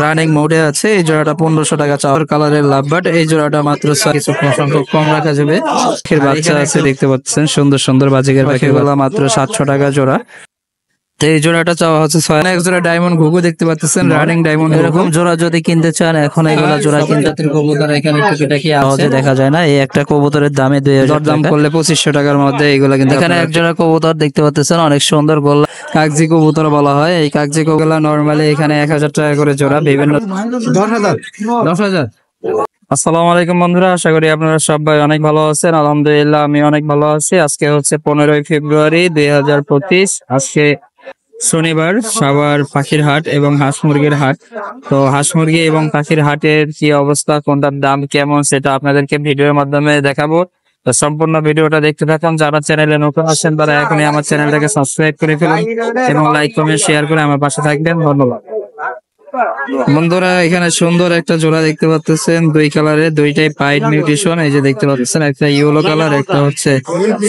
Running মোডে আছে। এই জোড়াটা 1500 টাকা চাওয়ার কালারের লাভবার্ড। এই জোড়াটা মাত্র কিছু সংখ্যক কম রাখা যাবে। বাচ্চা আছে দেখতে পাচ্ছেন, সুন্দর সুন্দর বাজিকের পাখিগুলো মাত্র 700 টাকা জোড়া। এই জোড়াটা চাওয়া হচ্ছে 6। এক জোড়া ডায়মন্ড ঘুঘু দেখতে পাচ্ছেন, রানিং ডায়মন্ড। এরকম জোড়া যদি কিনতে চান এখন এগুলা জোড়া কিনতে কবুতর এখানে টুকিটাকি সহজে দেখা যায় না। এই একটা কবুতরের দামে 2000 দাম করলে 2500 টাকার মধ্যে এগুলা কিন্তু। এখানে এক জোড়া কবুতর দেখতে পাচ্ছেন, অনেক সুন্দর গোল্লা কাগজি কবুতর বলা হয়। এই কাগজি কবুতর নরমালি এখানে 1000 টাকা করে জোড়া। বিভিন্ন 10,000। আসসালামু আলাইকুম বন্ধুরা, আশা করি আপনারা সবাই অনেক ভালো আছেন। আলহামদুলিল্লাহ আমি অনেক ভালো আছি। আজকে হচ্ছে 15ই ফেব্রুয়ারি 2025। আজকে শনিবার, সাভার পাখির হাট এবং হাঁস মুরগির হাট। তো হাঁস মুরগি এবং পাখির হাটের কি অবস্থা, কোনটার দাম কেমন, সেটা আপনাদেরকে ভিডিওর মাধ্যমে দেখাবো। তো সম্পূর্ণ ভিডিওটা দেখতে থাকুন। যারা চ্যানেলে নতুন আছেন তারা এখনই আমার চ্যানেলটাকে সাবস্ক্রাইব করে ফেলুন এবং লাইক কমেন্ট শেয়ার করে আমার পাশে থাকবেন। ধন্যবাদ বন্ধুরা। এখানে সুন্দর একটা জোড়া দেখতে পাচ্ছেন, দুই কালারের, দুইটাই পাইড মিউটেশন। এই যে দেখতে পাচ্ছেন, একটা ইয়েলো কালার, একটা হচ্ছে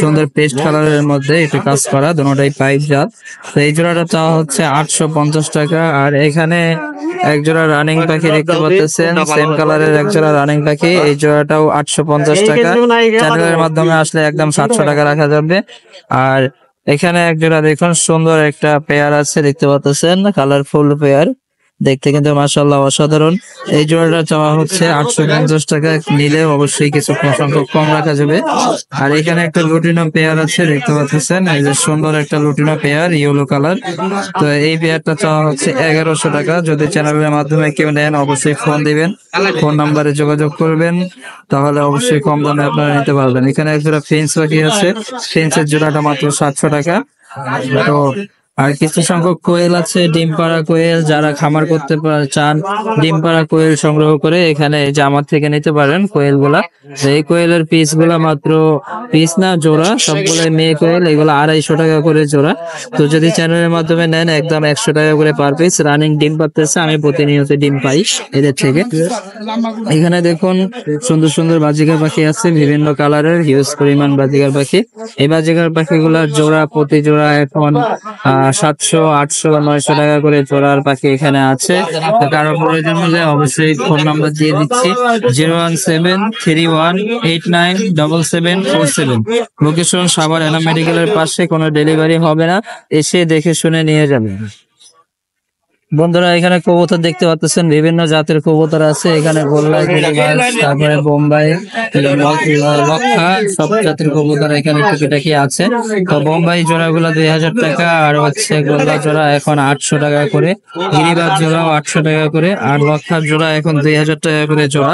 সুন্দর পেস্ট কালারের মধ্যে একটু কাজ করা, দুটোটাই পাইড জাত। তো এই জোড়াটা চাওয়া হচ্ছে 850 টাকা। আর এখানে এক জোড়া রানিং পাখি দেখতে পাচ্ছেন, সেম কালারের এক জোড়া রানিং পাখি। এই জোড়াটাও 850 টাকা। চ্যানেলের মাধ্যমে আসলে একদম 700 টাকা রাখা যাবে। আর এখানে এক জোড়া দেখুন, সুন্দর একটা পেয়ার আছে দেখতে পাচ্ছেন, কালারফুল পেয়ার, দেখতে কিন্তু মাশাআল্লাহ অসাধারণ। এই জোড়াটা চাওয়া হচ্ছে 850 টাকা। নিলে অবশ্যই কিছু সংখ্যক কম রাখা যাবে। আর এখানে একটা লুটিনো পেয়ার আছে দেখতে পাচ্ছেন, এই যে সুন্দর একটা লুটিনো পেয়ার, ইয়েলো কালার। তো এই পেয়ারটা চাওয়া হচ্ছে 1100 টাকা। যদি চ্যানেলের মাধ্যমে কেউ নেন অবশ্যই ফোন দিবেন, ফোন নাম্বারে যোগাযোগ করবেন, তাহলে অবশ্যই কম দামে আপনারা নিতে পারবেন। এখানে এক জোড়া ফেন্স পাখি আছে, ফেন্সের জোড়াটা মাত্র 700 টাকা। তো আর কিছু সংখ্যক কোয়েল আছে, ডিম পাড়া কোয়েল। যারা খামার করতে চান, ডিম পাড়া কোয়েল সংগ্রহ করে এখানে এই যে আমার থেকে নিতে পারেন কোয়েল গুলা। এই কোয়েলের পিস গুলা মাত্র, পিস না জোড়া, সবগুলো মেয়ে কোয়েল, এগুলো 250 টাকা করে জোড়া। তো যদি চ্যানেলের মাধ্যমে নেন একদম 100 টাকা করে পার পিস। রানিং ডিম পাচ্ছে, আমি প্রতিনিয়ত ডিম পাই এদের থেকে। এখানে দেখুন সুন্দর সুন্দর বাজিকার পাখি আছে, বিভিন্ন কালারের, হিউজ পরিমাণ বাজিকার পাখি। এই বাজিকার পাখিগুলার জোড়া, প্রতি জোড়া এখন 700, 800, 900 টাকা করে জোড়ার পাখি এখানে আছে। কারো প্রয়োজন হলে অবশ্যই ফোন নাম্বার দিয়ে দিচ্ছি, 01731897747। লোকেশন সাভার এনাম মেডিকেলের পাশে। কোনো ডেলিভারি হবে না, এসে দেখে শুনে নিয়ে যাবেন। বন্ধুরা এখানে কবুতর দেখতে পাচ্ছেন, বিভিন্ন জাতের কবুতর আছে। এখানে গোল্লা, তারপরে বোম্বাই, লক্ষা, সব জাতের কবুতর এখানে টুকিটাকি আছে। তো বোম্বাই জোড়া গুলা 2000 টাকা, আর হচ্ছে গোল্লা জোড়া এখন 800 টাকা করে, গিরিবাজ জোড়াও 800 টাকা করে, আর লক্ষার জোড়া এখন 2000 টাকা করে জোড়া।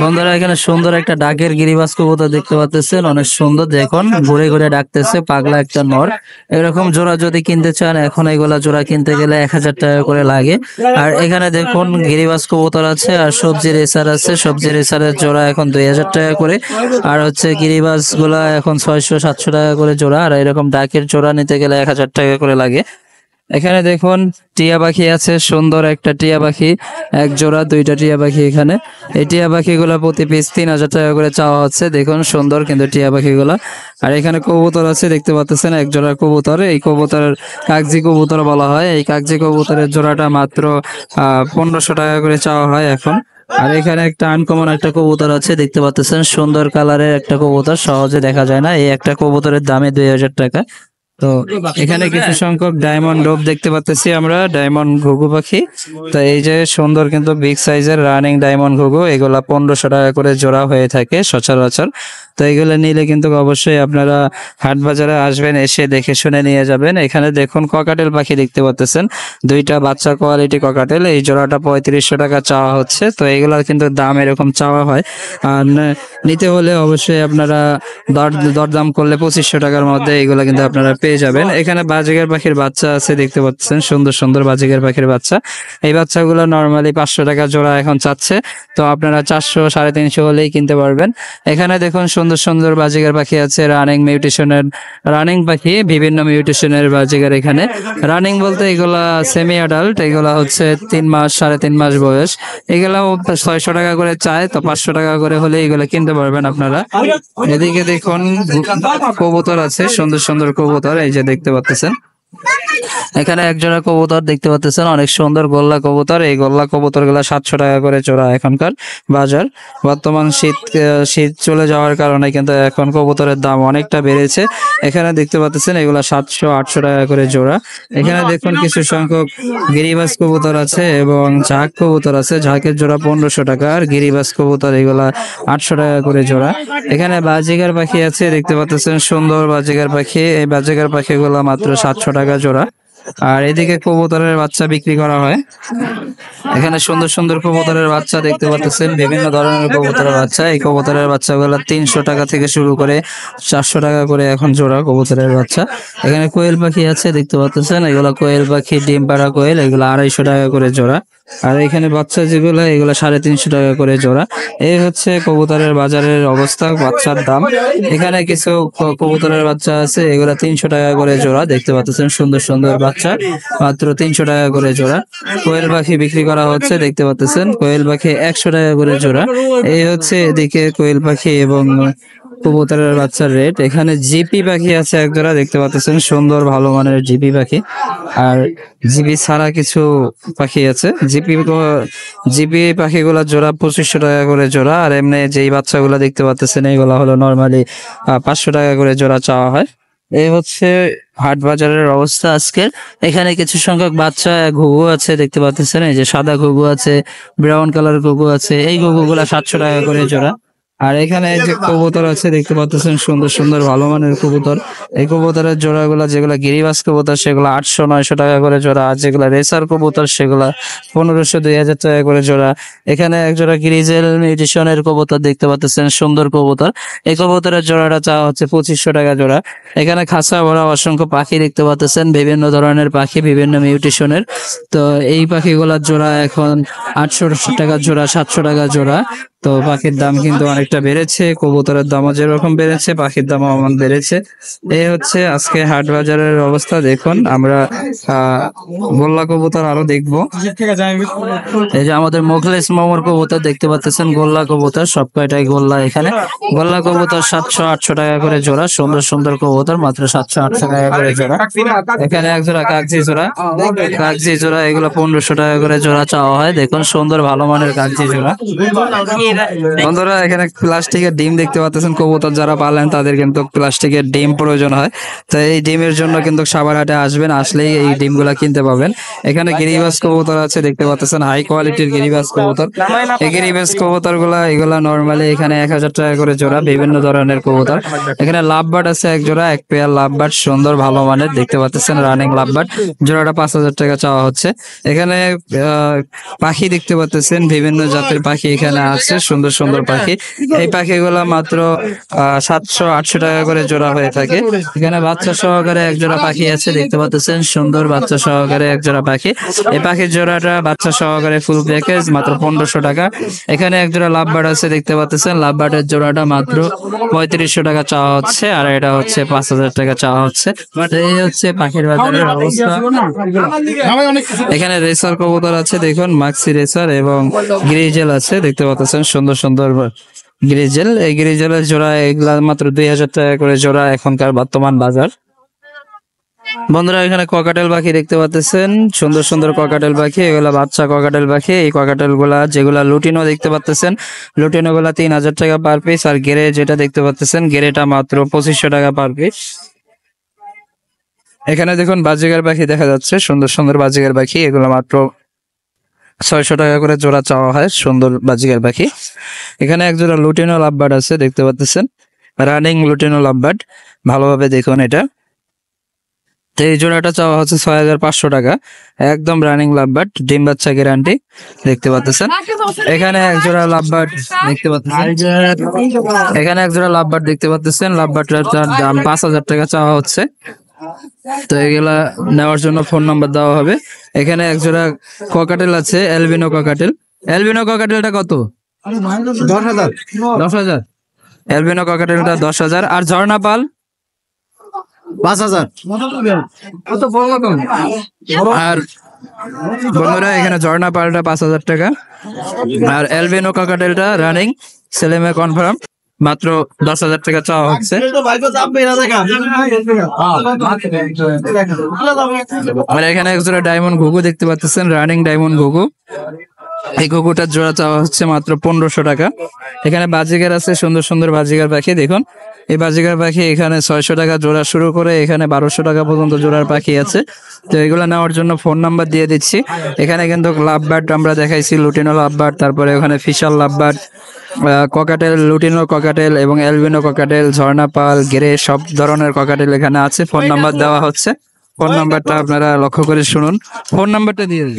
বন্ধুরা এখানে সুন্দর একটা ডাকের গিরিবাজ কবুতর দেখতে পাচ্ছেন, অনেক সুন্দর, দেখুন ঘুরে ঘুরে ডাকতেছে, পাগলা একটা নর। এরকম জোড়া যদি কিনতে চান এখন এগুলা জোড়া কিনতে গেলে 1000 টাকা করে লাগে। আর এখানে দেখুন গিরিবাজ কবুতর আছে, আর সবজি রেসার আছে, সবজি রেসারের জোড়া এখন 2000 টাকা করে। আর হচ্ছে গিরিবাজ গুলা এখন 600-700 টাকা করে জোড়া। আর এরকম ডাকের জোড়া নিতে গেলে 1000 টাকা করে লাগে। এখানে দেখুন টিয়া পাখি আছে, সুন্দর একটা টিয়া পাখি, এক জোড়া, দুইটা টিয়া পাখি এখানে। এই টিয়া পাখিগুলা প্রতি পিস 3000 টাকা করে চাওয়া হচ্ছে। দেখুন সুন্দর কিন্তু টিয়া পাখিগুলা। আর এখানে কবুতর আছে দেখতে পাচ্ছেন, এক জোড়া কবুতর। এই কবুতর কাগজি কবুতর বলা হয়। এই কাগজি কবুতরের জোড়াটা মাত্র 1500 টাকা করে চাওয়া হয় এখন। আর এখানে একটা আনকমন একটা কবুতর আছে দেখতে পাচ্ছেন, সুন্দর কালারের একটা কবুতর, সহজে দেখা যায় না। এই একটা কবুতরের দামে 2000 টাকা। তো এখানে কিছু সংখ্যক ডায়মন্ড ডোভ দেখতে পাচ্ছি আমরা, ডায়মন্ড ঘুঘু পাখি। তো এই যে সুন্দর কিন্তু বিগ সাইজের রানিং ডায়মন্ড ঘুঘু, এগুলা 1500 টাকা করে জোড়া হয়ে থাকে সচরাচর। তো এগুলো নিলে কিন্তু অবশ্যই আপনারা হাট বাজারে আসবেন, এসে দেখে শুনে নিয়ে যাবেন। এখানে দেখুন ককাটেল পাখি দেখতে পাচ্ছেন, দুইটা বাচ্চা কোয়ালিটি ককাটেল। এই জোড়াটা 3500 টাকা চাওয়া হচ্ছে। তো এগুলার কিন্তু দাম এরকম চাওয়া হয়। আর নিতে হলে অবশ্যই আপনারা দরদাম করলে 2500 টাকার মধ্যে এগুলা কিন্তু আপনারা পেয়ে যাবেন। এখানে বাজিগার পাখির বাচ্চা আছে দেখতে পাচ্ছেন, সুন্দর সুন্দর বাজিগার পাখির বাচ্চা। এই বাচ্চাগুলো নরমালি 500 টাকা জোড়া এখন চাচ্ছে। তো আপনারা 400-350 হলেই কিনতে পারবেন। এখানে দেখুন সুন্দর সুন্দর বাজিগার পাখি আছে, রানিং মিউটেশনের রানিং পাখি, বিভিন্ন মিউটেশনের বাজিগার। এখানে রানিং বলতে এগুলা সেমি অ্যাডাল্ট, এগুলা হচ্ছে 3 মাস 3.5 মাস বয়স। এগুলাও 600 টাকা করে চায়। তো 500 টাকা করে হলে এগুলো কিনতে পারবেন আপনারা। এদিকে দেখুন কবুতর আছে, সুন্দর সুন্দর কবুতর, এই যে দেখতে পাচ্ছেন। এখানে একজোড়া কবুতর দেখতে পাচ্ছেন, অনেক সুন্দর গোল্লা কবুতর। এই গোল্লা কবুতর গুলা 700 টাকা করে জোড়া এখনকার বাজার। বর্তমান শীত চলে যাওয়ার কারণে কিন্তু এখন কবুতরের দাম অনেকটা বেড়েছে। এখানে দেখতে পাচ্ছেন এগুলা 700-800 টাকা করে জোড়া। এখানে দেখুন কিছু সংখ্যক গিরিবাজ কবুতর আছে এবং ঝাঁক কবুতর আছে। ঝাঁকের জোড়া 1500 টাকা, আর গিরিবাজ কবুতর এগুলা 800 টাকা করে জোড়া। এখানে বাজিগার পাখি আছে দেখতে পাচ্ছেন, সুন্দর বাজিগার পাখি। এই বাজিগার পাখিগুলা মাত্র 700 টাকা জোড়া। আর এদিকে কবুতরের বাচ্চা বিক্রি করা হয়। এখানে সুন্দর সুন্দর কবুতরের বাচ্চা দেখতে পাচ্ছেন, বিভিন্ন ধরনের কবুতরের বাচ্চা। এই কবুতরের বাচ্চাগুলো 300 টাকা থেকে শুরু করে 400 টাকা করে এখন জোড়া কবুতরের বাচ্চা। এখানে কোয়েল পাখি আছে দেখতে পাচ্ছেন, এগুলা কোয়েল পাখি, ডিম পাড়া কোয়েল, এগুলো 250 টাকা করে জোড়া। আর এখানে বাচ্চা যেগুলো এগুলো 350 টাকা করে জোড়া। এই হচ্ছে কবুতরের বাজারের অবস্থা, বাচ্চার দাম। এখানে কিছু কবুতরের বাচ্চা আছে, এগুলা 300 টাকা করে জোড়া দেখতে পাচ্ছেন, সুন্দর সুন্দর বাচ্চা, মাত্র 300 টাকা করে জোড়া। কোয়েল পাখি বিক্রি করা হচ্ছে দেখতে পাচ্ছেন, কোয়েল পাখি 100 টাকা করে জোড়া। এই হচ্ছে এদিকে কোয়েল পাখি এবং কবুতরের বাচ্চার রেট। এখানে জিপি পাখি আছে এক জোড়া দেখতে পাচ্ছেন, সুন্দর ভালো মানের জিপি পাখি। আর জিপি ছাড়া কিছু পাখি আছে। জিপি পাখিগুলা জোড়া 2500 টাকা করে জোড়া। আর এমনি যেই বাচ্চাগুলা দেখতে পাচ্ছেন এইগুলা হলো নর্মালি 500 টাকা করে জোড়া চাওয়া হয়। এই হচ্ছে হাট বাজারের অবস্থা আজকের। এখানে কিছু সংখ্যক বাচ্চা ঘুঘু আছে দেখতে পাচ্ছেন, এই যে সাদা ঘুঘু আছে, ব্রাউন কালার ঘুঘু আছে। এই ঘুঘুগুলা 700 টাকা করে জোড়া। আর এখানে এই যে কবুতর আছে দেখতে পাচ্ছেন, সুন্দর সুন্দর ভালো মানের কবুতর। এই কবুতরের জোড়াগুলা যেগুলা গিরিবাজ কবুতর সেগুলো 800-900 টাকা করে জোড়া। আর যেগুলা রেসার কবুতর সেগুলা 1500-2000 টাকা করে জোড়া। এখানে এক জোড়া গ্রিজেল মিউটেশনের কবুতর দেখতে পাচ্ছেন, সুন্দর কবুতর। এই কবুতরের জোড়াটা চাওয়া হচ্ছে 2500 টাকা জোড়া। এখানে খাঁচা ভরা অসংখ্য পাখি দেখতে পাচ্ছেন, বিভিন্ন ধরনের পাখি, বিভিন্ন মিউটেশনের। তো এই পাখিগুলার জোড়া এখন 800 টাকা জোড়া, 700 টাকা জোড়া। তো পাখির দাম কিন্তু অনেকটা বেড়েছে, কবুতরের দামও যেরকম বেড়েছে পাখির দামও অমন বেড়েছে। এই হচ্ছে আজকে হাট বাজারের অবস্থা। দেখুন আমরা গোল্লা কবুতর আরো দেখবো। এই যে আমাদের মোখলেস মোমর কবুতর দেখতে পাচ্ছেন, গোল্লা কবুতর সব কয়টাই গোল্লা। এখানে গোল্লা কবুতর 700-800 টাকা করে জোড়া, সুন্দর সুন্দর কবুতর মাত্র 700-800 টাকা করে জোড়া। এখানে এক জোড়া কাগজি জোড়া, কাগজি জোড়া এগুলো 1500 টাকা করে জোড়া চাওয়া হয়। দেখুন সুন্দর ভালো মানের কাগজি জোড়া। বন্ধুরা এখানে প্লাস্টিকের ডিম দেখতে পাচ্ছেন, কবুতর যারা পালেন তাদের কিন্তু প্লাস্টিকের ডিম প্রয়োজন হয়। তো এই ডিমের জন্য কিন্তু সাভারহাটে আসবেন, আসলেই এই ডিমগুলা কিনতে পাবেন। এখানে গিরিবাজ কবুতর আছে দেখতে পাচ্ছেন, হাই কোয়ালিটির গিরিবাজ কবুতর। এই গিরিবাজ কবুতর এগুলা নর্মালি এখানে 1000 টাকা করে জোড়া, বিভিন্ন ধরনের কবুতর। এখানে লাভবার্ড আছে এক জোড়া, এক পেয়ার লাভবার্ড, সুন্দর ভালো মানের দেখতে পাচ্ছেন, রানিং লাভবার্ড। জোড়াটা 5000 টাকা চাওয়া হচ্ছে। এখানে পাখি দেখতে পাচ্ছেন, বিভিন্ন জাতের পাখি এখানে আছে, সুন্দর সুন্দর পাখি। এই পাখিগুলা মাত্র 700-800 টাকা করে জোড়া হয়ে থাকে। এখানে বাচ্চা সহকারে এক জোড়া পাখি আছে দেখতে পাচ্ছেন, সুন্দর বাচ্চা সহকারে এক জোড়া পাখি। এই পাখির জোড়াটা বাচ্চা সহকারে ফুল প্যাকেজ মাত্র 1500 টাকা। এখানে এক জোড়া লাভবার্ড আছে দেখতে পাচ্ছেন, লাভবার্ডের জোড়াটা মাত্র 3500 টাকা চাওয়া হচ্ছে। আর এটা হচ্ছে 5000 টাকা চাওয়া হচ্ছে। এই হচ্ছে পাখির বাজারের অবস্থা। এখানে রেসার কবুতর আছে দেখুন, মাক্সি রেসার এবং গ্রিজেল আছে দেখতে পাচ্ছেন, সুন্দর সুন্দর গ্রিজেল। এই গ্রিজেলের জোড়া এগুলা মাত্র 2000 টাকা করে জোড়া এখনকার বর্তমান বাজার। বন্ধুরা এখানে ককাটেল পাখি দেখতে পাচ্ছেন, সুন্দর সুন্দর ককাটেল পাখি, এগুলা বাচ্চা ককাটেল পাখি। এই ককাটেল গুলা যেগুলা লুটিনো দেখতে পাচ্ছেন, লুটিনো গুলা 3000 টাকা পার পিস। আর গেরে যেটা দেখতে পাচ্ছেন, গেরেটা মাত্র 2500 টাকা পার পিস। এখানে দেখুন বাজিগার পাখি দেখা যাচ্ছে, সুন্দর সুন্দর বাজিগার পাখি, এগুলো মাত্র 600 টাকা করে জোড়া চাওয়া হয়, সুন্দর বাজিগার পাখি। এখানে এক জোড়া লুটিনো লাভবার্ড আছে দেখতে পাচ্ছেন, রানিং লুটিনো লাভবার্ড, ভালোভাবে দেখুন এটা। তো এই জোড়াটা চাওয়া হচ্ছে 6500 টাকা, একদম রানিং লাভবার্ড, ডিম বাচ্চা গ্যারান্টি দেখতে পাচ্ছেন। এখানে এক জোড়া লাভবার্ড দেখতে পাচ্ছেন, এখানে এক জোড়া লাভবার্ড দেখতে পাচ্ছেন, লাভবার্ডটার দাম 5000 টাকা চাওয়া হচ্ছে। তো এগুলা নেওয়ার জন্য ফোন নাম্বার দেওয়া হবে। এখানে এক জোড়া ককাটেল আছে, অ্যালবিনো ককাটেল। অ্যালবিনো ককাটেলটা কত? 10,000। 10,000 অ্যালবিনো ককাটেলটা 10,000। আর ঝর্ণা পাল 5,000। আর বন্ধুরা এখানে ঝর্ণা পালটা 5000 টাকা। আর অ্যালবিনো ককাটেলটা রানিং, ছেলে মেয়ে কনফার্ম, মাত্র 10,000 টাকা চাওয়া হচ্ছে। আর এখানে একজোড়া ডায়মন্ড ঘুঘু দেখতে পাচ্ছেন, রানিং ডায়মন্ড ঘুঘু। এই ঘুঘুটার জোড়া চাওয়া হচ্ছে মাত্র 1500 টাকা। এখানে বাজিগার আছে, সুন্দর সুন্দর বাজিগার পাখি দেখুন। এই বাজিগার পাখি এখানে 600 টাকা জোড়া শুরু করে এখানে 1200 টাকা পর্যন্ত জোড়ার পাখি আছে। তো এগুলো নেওয়ার জন্য ফোন নাম্বার দিয়ে দিচ্ছি। এখানে কিন্তু লাভবার্ড আমরা দেখাইছি, লুটিনো লাভবার্ড, তারপরে ওখানে Fischer lovebird, cockatiel, lutino cockatiel এবং অ্যালবিনো ককাটেল, ঝর্ণা পাল, গ্রে সব ধরনের ককাটেল এখানে আছে। ফোন নাম্বার দেওয়া হচ্ছে, ফোন নাম্বারটা আপনারা লক্ষ্য করে শুনুন। ফোন নাম্বারটা দিয়ে দিন।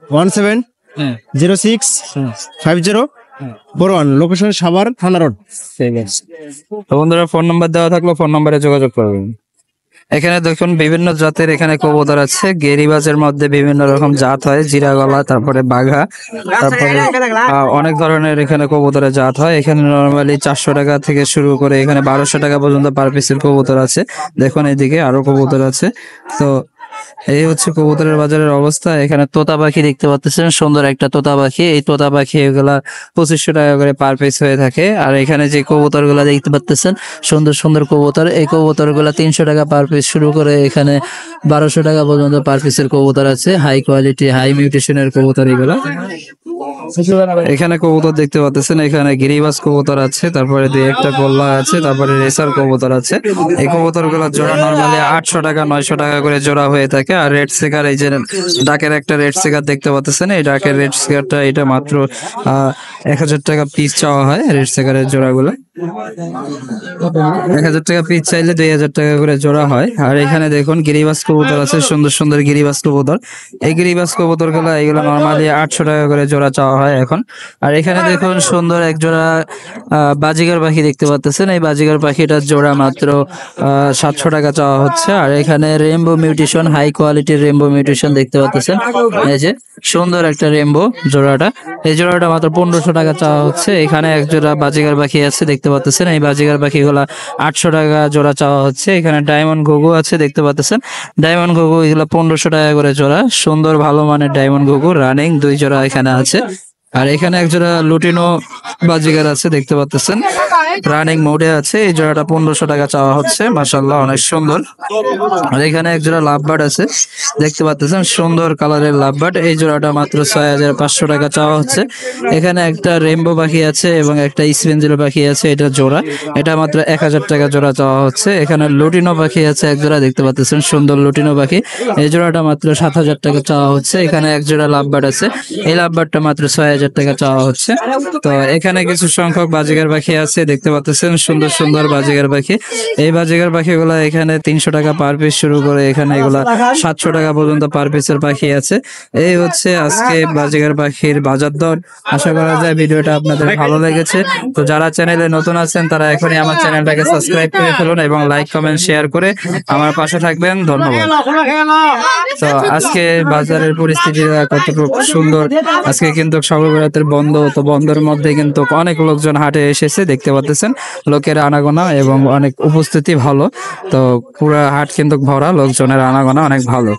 0917065041, লোকেশন সাভার থানা রোড। ঠিক আছে, তো বন্ধুরা ফোন নাম্বার দেওয়া থাকলো, ফোন নাম্বারে যোগাযোগ করবেন। এখানে দেখুন বিভিন্ন জাতের এখানে কবুতর আছে। গেরিবাজের মধ্যে বিভিন্ন রকম জাত হয়, জিরা গলা, তারপরে বাঘা, তারপরে অনেক ধরনের এখানে কবুতরের জাত হয়। এখানে নর্মালি 400 টাকা থেকে শুরু করে এখানে 1200 টাকা পর্যন্ত পার পিসের কবুতর আছে। দেখুন এদিকে আরো কবুতর আছে। তো এই হচ্ছে কবুতরের বাজারের অবস্থা। এখানে তোতা পাখি দেখতে পাচ্ছেন, সুন্দর একটা তোতা পাখি। এই তোতা পাখি এগুলা 2500 টাকা করে পার পিস হয়ে থাকে। আর এখানে যে কবুতর গুলা দেখতে পাচ্ছেন, সুন্দর সুন্দর কবুতর, এই কবুতর গুলা 300 টাকা পার পিস শুরু করে এখানে 1200 টাকা পর্যন্ত পার পিসের কবুতর আছে। হাই কোয়ালিটি, হাই মিউটেশনের কবুতর এগুলা। এখানে কবুতর দেখতে পাচ্ছেন, এখানে গিরিবাজ কবুতর আছে, তারপরে দুই একটা গোল্লা আছে, তারপরে রেসার কবুতর আছে। এই কবুতর গুলোর জোড়া নর্মালি 800 টাকা 900 টাকা করে জোড়া হয়ে থাকে। আর রেড সেকার, এই যে ডাকের একটা রেড সেকার দেখতে পাচ্ছেন, এই ডাকের রেড সেকারটা এটা মাত্র 1000 টাকা পিস চাওয়া হয়। রেড সেকারের জোড়া গুলো 1000 টাকা পিস চাইলে 2000 টাকা করে জোড়া হয়। আর এখানে দেখুন গিরিবাজ কবুতর আছে, সুন্দর সুন্দর গিরিবাজ কবুতর। এই গিরিবাজ কবুতর গুলো এগুলো নর্মালি 800 টাকা করে জোড়া চাওয়া হয় এখন। আর এখানে দেখুন সুন্দর এক জোড়া বাজিগার পাখি দেখতে পাচ্ছেন। এই বাজিগার পাখিটার জোড়া মাত্র 700 টাকা চাওয়া হচ্ছে। আর এখানে রেইনবো মিউটেশন, হাই কোয়ালিটির রেইনবো মিউটেশন দেখতে পাচ্ছেন। এই যে সুন্দর একটা রেইনবো জোড়াটা, এই জোড়াটা মাত্র 1500 টাকা চাওয়া হচ্ছে। এখানে এক জোড়া বাজিগার পাখি আছে দেখতে পাচ্ছেন। এই বাজিগার পাখিগুলা 800 টাকা জোড়া চাওয়া হচ্ছে। এখানে ডায়মন্ড ঘুঘু আছে দেখতে পাচ্ছেন। ডায়মন্ড ঘুঘু এগুলো 1500 টাকা করে জোড়া। সুন্দর ভালো মানের ডায়মন্ড ঘুঘু, রানিং 2 জোড়া এখানে আছে। আর এখানে এক জোড়া লুটিনো বাজিগার আছে দেখতে পাচ্ছেন, রানিং মোডে আছে। এই জোড়াটা 1500 টাকা চাওয়া হচ্ছে। মাশাআল্লাহ অনেক সুন্দর। আর এখানে এক জোড়া লাভবার্ড আছে দেখতে পাচ্ছেন, সুন্দর কালারের লাভবার্ড। এই জোড়াটা মাত্র 6500 টাকা চাওয়া হচ্ছে। এখানে একটা রেইনবো পাখি আছে এবং একটা স্পেঞ্জেল পাখি আছে, এটা জোড়া, এটা মাত্র 1000 টাকা জোড়া চাওয়া হচ্ছে। এখানে লুটিনো পাখি আছে এক জোড়া দেখতে পাচ্ছেন, সুন্দর লুটিনো পাখি। এই জোড়াটা মাত্র 7000 টাকা চাওয়া হচ্ছে। এখানে এক জোড়া লাভবার্ড আছে, এই লাভবার্ডটা মাত্র 6000 টাকা চাওয়া হচ্ছে। তো এখানে কিছু সংখ্যক বাজিগার পাখি আছে দেখতে পাচ্ছেন, সুন্দর সুন্দর বাজিগার পাখি। এই বাজিগার পাখিগুলা এখানে 300 টাকা পার পিস শুরু করে এখানে এগুলা 700 টাকা পর্যন্ত পার পিসের পাখি আছে। এই হচ্ছে আজকে বাজিগার পাখির বাজার দর। আশা করা যায় ভিডিওটা আপনাদের ভালো লেগেছে। তো যারা চ্যানেলে নতুন আছেন তারা এখনই আমার চ্যানেলটাকে সাবস্ক্রাইব করে ফেলুন এবং লাইক কমেন্ট শেয়ার করে আমার পাশে থাকবেন। ধন্যবাদ। তো আজকে বাজারের পরিস্থিতিটা কতটুকু সুন্দর। আজকে কিন্তু সর্ববৃহতের বন্ধ, তো বন্ধের মধ্যে কিন্তু অনেক লোকজন হাটে এসেছে দেখতে পাচ্ছেন। লোকের আনাগোনা এবং অনেক উপস্থিতি ভালো। তো পুরো হাট কিন্তু ভরা, লোকজনের আনাগোনা অনেক ভালো।